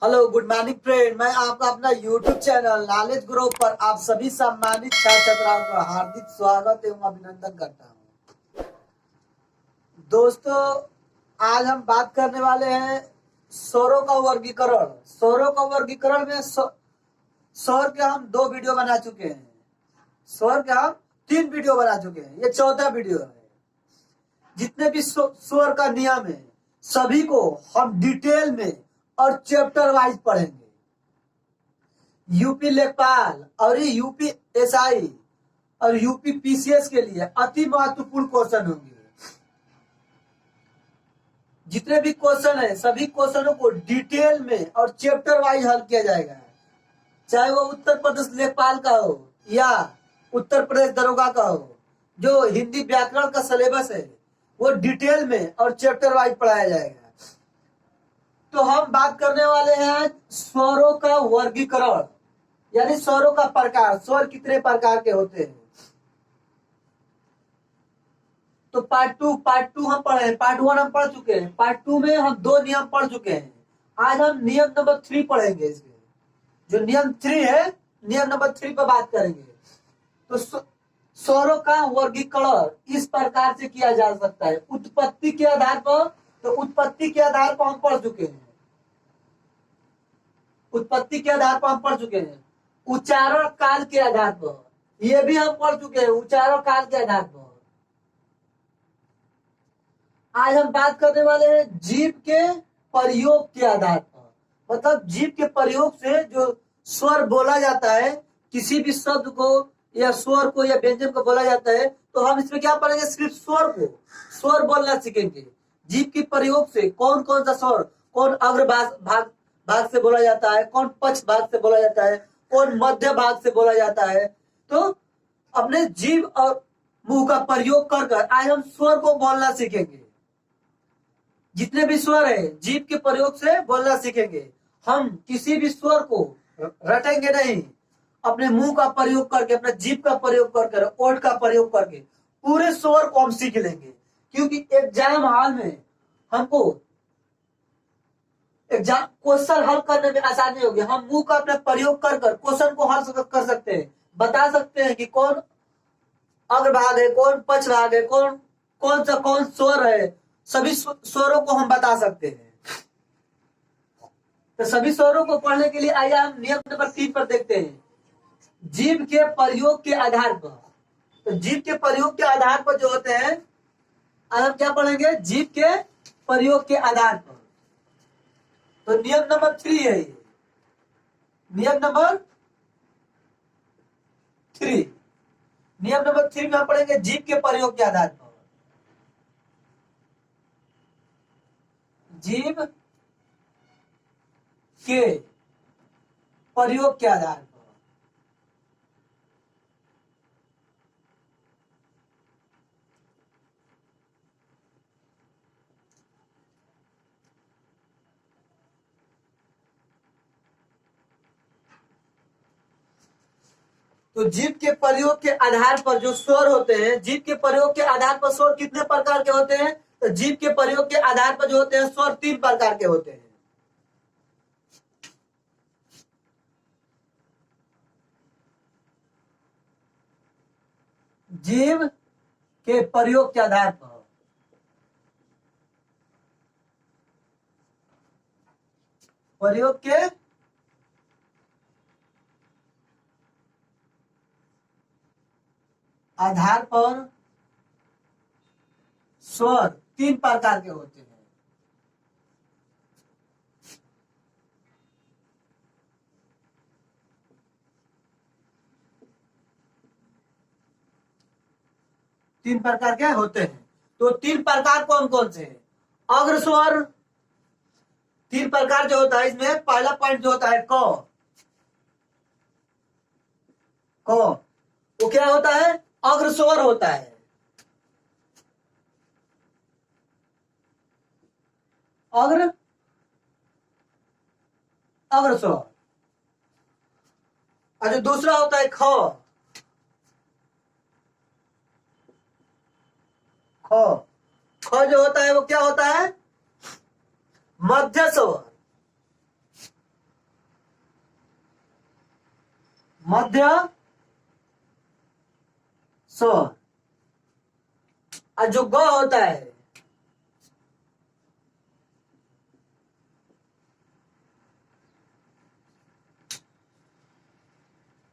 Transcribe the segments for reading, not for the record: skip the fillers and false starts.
Hello good morning friend. मैं आपका अपना यूट्यूब चैनल नॉलेज ग्रुप पर आप सभी सम्मानित छात्र छात्राओं का हार्दिक स्वागत एवं अभिनंदन करता हूं। दोस्तों, आज हम बात करने वाले हैं स्वरों का वर्गीकरण। स्वरों का वर्गीकरण में स्वर के हम 2 वीडियो बना चुके हैं। स्वर के हम 3 वीडियो बना चुके हैं, ये 14 वीडियो है। जितने भी स्वर का नियम है सभी को हम डिटेल में और चैप्टर वाइज पढ़ेंगे। यूपी लेखपाल और यूपी एसआई और यूपी पीसीएस के लिए अति महत्वपूर्ण क्वेश्चन होंगे। जितने भी क्वेश्चन है सभी क्वेश्चनों को डिटेल में और चैप्टर वाइज हल किया जाएगा, चाहे वो उत्तर प्रदेश लेखपाल का हो या उत्तर प्रदेश दरोगा का हो। जो हिंदी व्याकरण का सिलेबस है वो डिटेल में और चैप्टर वाइज पढ़ाया जाएगा। तो हम बात करने वाले हैं स्वरों का वर्गीकरण, यानी स्वरों का प्रकार। स्वर कितने प्रकार के होते हैं। तो पार्ट टू हम पढ़े, पार्ट 1 हम पढ़ चुके हैं। पार्ट 2 में हम 2 नियम पढ़ चुके हैं। आज हम नियम नंबर 3 पढ़ेंगे। इसके जो नियम 3 है, नियम नंबर 3 पर बात करेंगे। तो स्वरों का वर्गीकरण इस प्रकार से किया जा सकता है। उत्पत्ति के आधार पर, तो उत्पत्ति के आधार पर हम पढ़ चुके हैं। उत्पत्ति के आधार पर हम पढ़ चुके हैं। उच्चारण काल के आधार पर ये भी हम पढ़ चुके हैं। उच्चारण काल के आधार पर आज हम बात करने वाले हैं जीभ के प्रयोग के आधार पर। मतलब जीभ के प्रयोग से जो स्वर बोला जाता है, किसी भी शब्द को या स्वर को या व्यंजन को बोला जाता है, तो हम इसमें क्या पढ़ेंगे, सिर्फ स्वर को, स्वर बोलना सीखेंगे। जीभ के प्रयोग से कौन कौन सा स्वर, कौन अग्र भाग से बोला जाता है, कौन पक्ष भाग से बोला जाता है, कौन मध्य भाग से बोला जाता है। तो अपने जीभ और मुंह का प्रयोग कर कर आज हम स्वर को बोलना सीखेंगे। जितने भी स्वर है जीभ के प्रयोग से बोलना सीखेंगे। हम किसी भी स्वर को रटेंगे नहीं, अपने मुंह का प्रयोग करके, अपने जीभ का प्रयोग करके, ओठ का प्रयोग करके पूरे स्वर को हम सीख लेंगे। क्योंकि एग्जाम हॉल में हमको एग्जाम क्वेश्चन हल करने में आसानी होगी। हम मुंह का अपना प्रयोग कर कर क्वेश्चन को हल कर सकते हैं, बता सकते हैं कि कौन अग्रभाग है, कौन पक्ष भाग है, कौन स्वर है। सभी स्वरों को हम बता सकते हैं। तो सभी स्वरों को पढ़ने के लिए आइए हम नियम नंबर 3 पर देखते हैं, जीभ के प्रयोग के आधार पर। तो जीभ के प्रयोग के आधार पर जो होते हैं, आज हम क्या पढ़ेंगे, जीभ के प्रयोग के आधार पर। तो नियम नंबर 3 है ये, नियम नंबर 3। नियम नंबर 3 में हम पढ़ेंगे जीभ के प्रयोग के आधार पर। जीभ के प्रयोग के आधार पर तो जीभ के प्रयोग के आधार पर जो स्वर होते हैं, जीभ के प्रयोग के आधार पर स्वर कितने प्रकार के होते हैं, तो जीभ के प्रयोग के आधार पर जो होते हैं स्वर 3 प्रकार के होते हैं। जीभ के प्रयोग के आधार पर प्रयोग के आधार पर स्वर 3 प्रकार के होते हैं। तीन प्रकार के होते हैं। तो 3 प्रकार कौन कौन से हैं। अग्र स्वर 3 प्रकार जो होता है, इसमें पहला पॉइंट जो होता है क। वो क्या होता है, अग्र स्वर होता है। अग्र स्वर। और जो दूसरा होता है ख। जो होता है वो क्या होता है, मध्य स्वर। मध्य स्वर। और जो ग होता है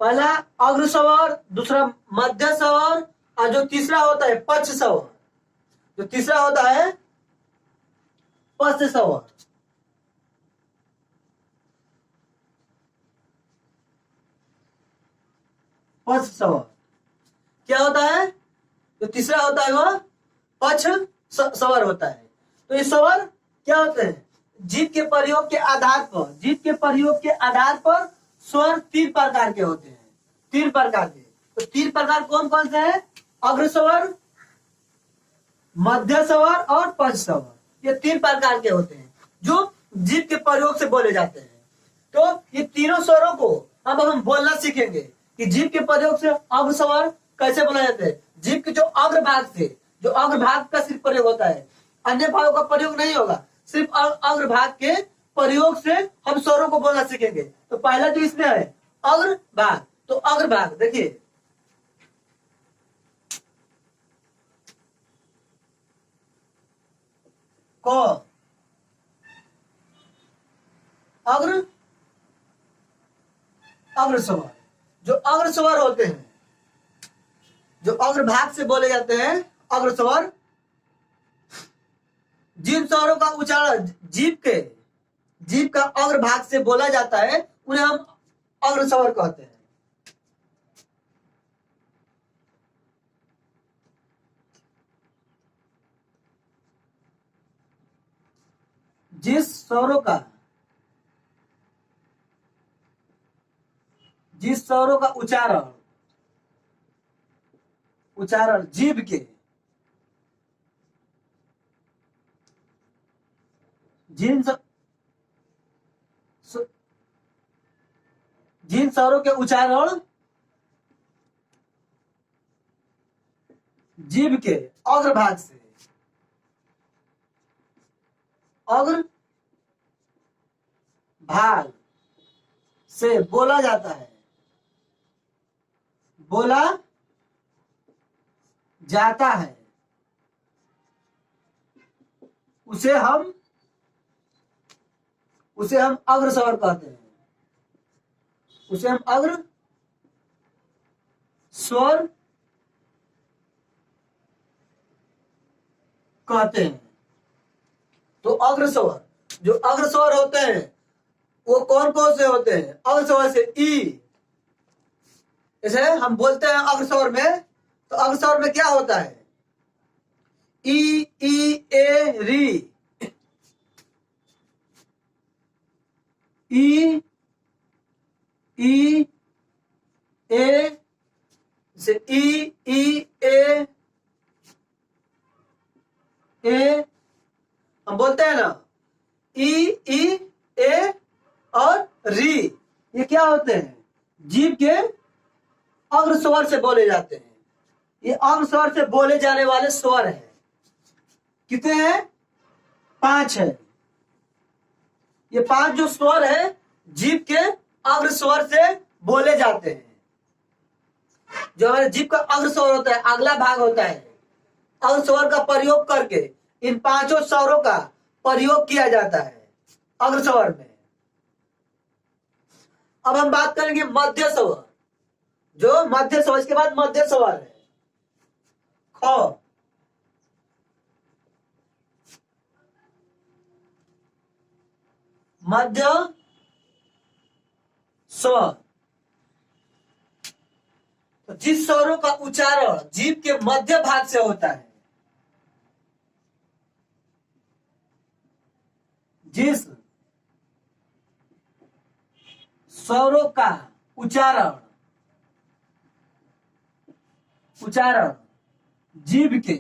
पहला अग्र स्वर, दूसरा मध्य स्वर, और जो तीसरा होता है पक्ष स्वर। जो तीसरा होता है पक्ष स्वर। पक्ष स्वर क्या होता है? जो तीसरा होता है वो पक्ष स्वर होता है। तो ये स्वर क्या होते हैं? जीभ के प्रयोग के आधार पर, जीभ के प्रयोग के आधार पर स्वर तीन प्रकार के होते हैं। तीन प्रकार के। तो तीन प्रकार कौन कौन से हैं? अग्र स्वर, मध्य स्वर और पक्ष स्वर। ये तीन प्रकार के होते हैं जो जीभ के प्रयोग से बोले जाते हैं। तो ये तीनों स्वरों को अब हम बोलना सीखेंगे कि जीभ के प्रयोग से अग्र स्वर कैसे बोला जाता है। जीभ के जो अग्र भाग से, जो अग्र भाग का सिर्फ प्रयोग होता है, अन्य भागों का प्रयोग नहीं होगा। सिर्फ अग्र भाग के प्रयोग से हम स्वरों को बोलना सीखेंगे। तो पहला जो इसमें है अग्र भाग। तो अग्र भाग देखिए, को अग्र, अग्र स्वर। जो अग्र स्वर होते हैं, जो अग्र भाग से बोले जाते हैं अग्र स्वर, जिन स्वरों का उच्चारण जीभ का अग्र भाग से बोला जाता है उन्हें हम अग्र स्वर कहते हैं। जिस स्वरों का उच्चारण जीभ के जिन स्वरों के उच्चारण जीभ के अग्र भाग से, अग्र भाग से बोला जाता है, बोला जाता है, उसे हम अग्र स्वर कहते हैं। उसे हम अग्र स्वर कहते हैं। तो अग्र स्वर, जो अग्र स्वर होते हैं वो कौन कौन से होते हैं? अग्र स्वर से ई, जैसे हम बोलते हैं अग्र स्वर में, तो अग्र स्वर में क्या होता है? ई ए री, ई ए, से ई ए हम बोलते हैं ना, ई ए और री, ये क्या होते हैं? जीभ के अग्र स्वर से बोले जाते हैं। ये अग्र स्वर से बोले जाने वाले स्वर हैं। कितने हैं? 5 है। ये 5 जो स्वर है जीभ के अग्र स्वर से बोले जाते हैं। जो हमारे जीभ का अग्र स्वर होता है, अगला भाग होता है, अग्र स्वर का प्रयोग करके इन 5 स्वरों का प्रयोग किया जाता है अग्र स्वर में। अब हम बात करेंगे मध्य स्वर। जो मध्य स्वर, इसके बाद मध्य स्वर है ख। मध्य स्वर, तो जिस स्वरों का उच्चारण जीभ के मध्य भाग से होता है, जिस स्वरों का उच्चारण जीभ के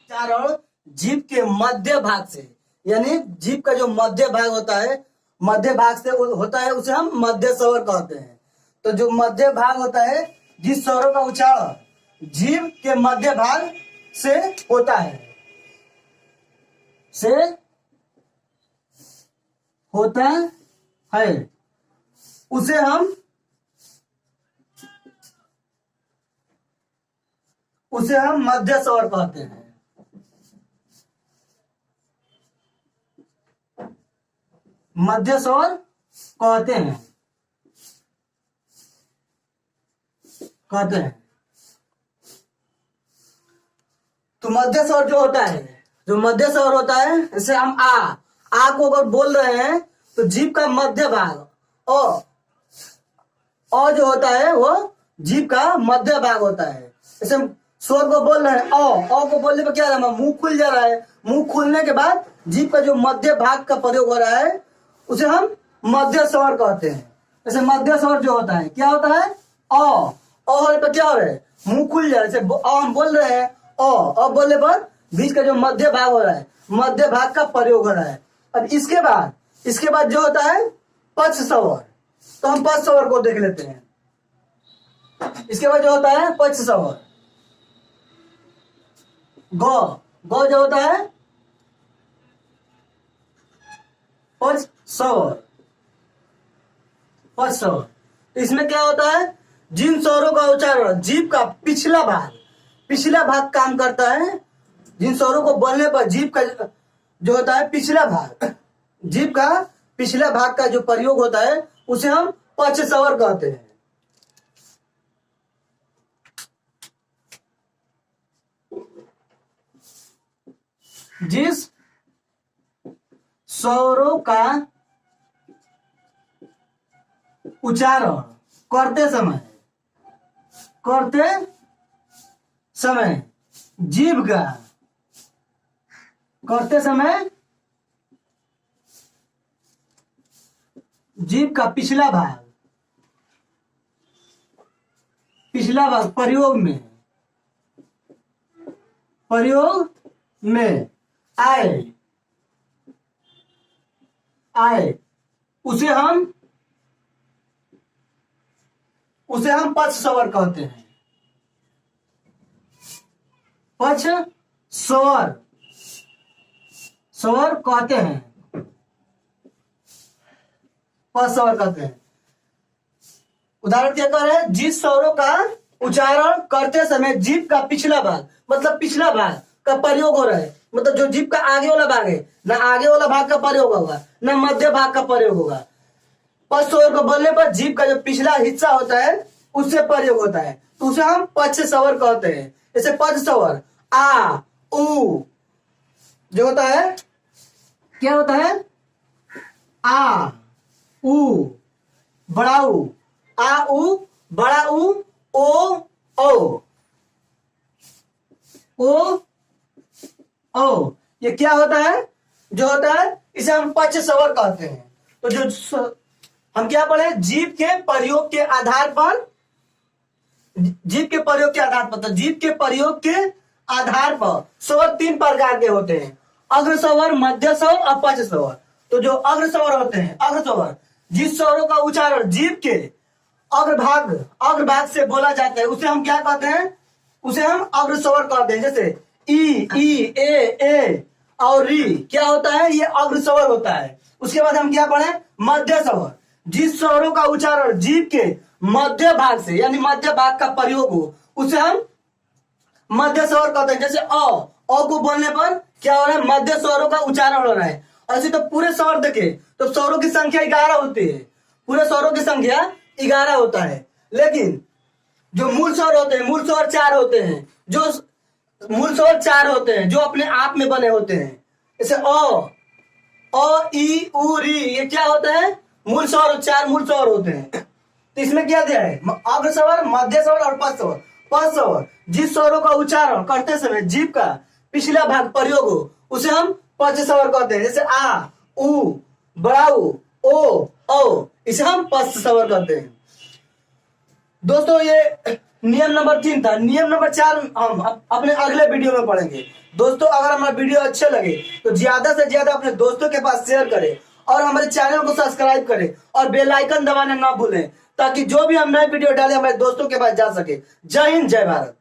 उच्चारण जीभ के मध्य भाग से, यानी जीभ का जो मध्य भाग होता है, मध्य भाग से होता है, उसे हम मध्य स्वर कहते हैं। तो जो मध्य भाग होता है, जिस स्वरों का उच्चारण जीभ के मध्य भाग से होता है, से होता है, उसे हम मध्य स्वर कहते हैं। मध्य स्वर कहते हैं। तो मध्य स्वर जो होता है, जैसे हम आ को अगर बोल रहे हैं तो जीभ का मध्य भाग अ जो होता है वो जीभ का मध्य भाग होता है। जैसे हम स्वर को बोल रहे हैं अ को बोलने पर क्या रहा है, मुंह खुल जा रहा है। मुंह खुलने के बाद जीभ का जो मध्य भाग का प्रयोग हो रहा है उसे हम मध्य स्वर कहते हैं। जैसे मध्य स्वर जो होता है क्या होता है, अ होने पर क्या हो रहा है, मुंह खुल जा रहा है। जैसे हम बोल रहे हैं अ बोलने पर बीच का जो मध्य भाग हो रहा है, मध्य भाग का प्रयोग हो रहा है। अब इसके बाद जो होता है पक्ष स्वर, तो हम पक्ष स्वर को देख लेते हैं। इसके बाद जो होता है पक्ष स्वर, ग जो होता है पक्ष स्वर। इसमें क्या होता है, जिन स्वरों का उच्चारण जीभ का पिछला भाग काम करता है। जिन स्वरों को बोलने पर जीभ का जो होता है पिछला भाग, जीभ का पिछला भाग का जो प्रयोग होता है उसे हम पक्ष स्वर कहते हैं। जिस स्वरों का उच्चारण करते समय जीभ का पिछला भाग प्रयोग में आए उसे हम पक्ष स्वर कहते हैं। पक्ष स्वर कहते हैं। उदाहरण क्या कर रहे हैं, जिस स्वरों का उच्चारण करते समय जीभ का पिछला भाग का प्रयोग हो रहा है, मतलब जो जीभ का आगे वाला भाग है, ना आगे वाला भाग का प्रयोग होगा ना मध्य भाग का प्रयोग होगा। पक्ष स्वर को बोलने पर जीभ का जो पिछला हिस्सा होता है उससे प्रयोग होता है, तो उसे हम पक्ष स्वर कहते हैं। जैसे पक्ष स्वर आ उ जो होता है, क्या होता है, आ उ बड़ा उ, आ उ बड़ा उ, ओ ये क्या होता है, जो होता है इसे हम पक्ष स्वर कहते हैं। तो जो हम क्या पढ़े, जीभ के प्रयोग के आधार पर स्वर 3 प्रकार के होते हैं, अग्र स्वर, मध्य स्वर और पक्ष स्वर। तो जो अग्र स्वर होते हैं, जिस स्वरों का उच्चारण जीभ के अग्रभाग से बोला जाता है उसे हम क्या कहते हैं, उसे हम अग्र स्वर कहते हैं। जैसे ई ए और री क्या होता है, ये अग्र स्वर होता है। उसके बाद हम क्या पढ़े, मध्य स्वर, जिस स्वरों का उच्चारण जीभ के मध्य भाग से यानी मध्य भाग का प्रयोग हो उसे हम मध्य स्वर कहते हैं। जैसे अ को बोलने पर क्या हो रहा है, मध्य स्वरों का उच्चारण हो रहा है। ऐसे तो पूरे स्वर देखे तो स्वरों की संख्या 11 होती है, पूरे स्वरों की संख्या 11 होता है। लेकिन जो मूल स्वर होते हैं, मूल स्वर 4 होते हैं, जो अपने आप में बने होते हैं। जैसे अ ई उ री ये क्या होता है, मूल स्वर, 4 मूल स्वर होते हैं। तो इसमें क्या दिया है, अग्र स्वर, मध्य स्वर और पक्ष स्वर। पक्ष स्वर जिस स्वरों का उच्चारण करते समय जीभ का पिछला भाग प्रयोग हो उसे हम पक्ष स्वर कहते हैं। जैसे आ उ बड़ा उ ओ इसे हम पक्ष स्वर कहते हैं। दोस्तों ये नियम नंबर 3 था। नियम नंबर 4 हम अपने अगले वीडियो में पढ़ेंगे। दोस्तों अगर हमारा वीडियो अच्छे लगे तो ज्यादा से ज्यादा अपने दोस्तों के पास शेयर करें और हमारे चैनल को सब्सक्राइब करें और बेल आइकन दबाना ना भूलें, ताकि जो भी हम नए वीडियो डालें हमारे दोस्तों के पास जा सके। जय हिंद, जय भारत।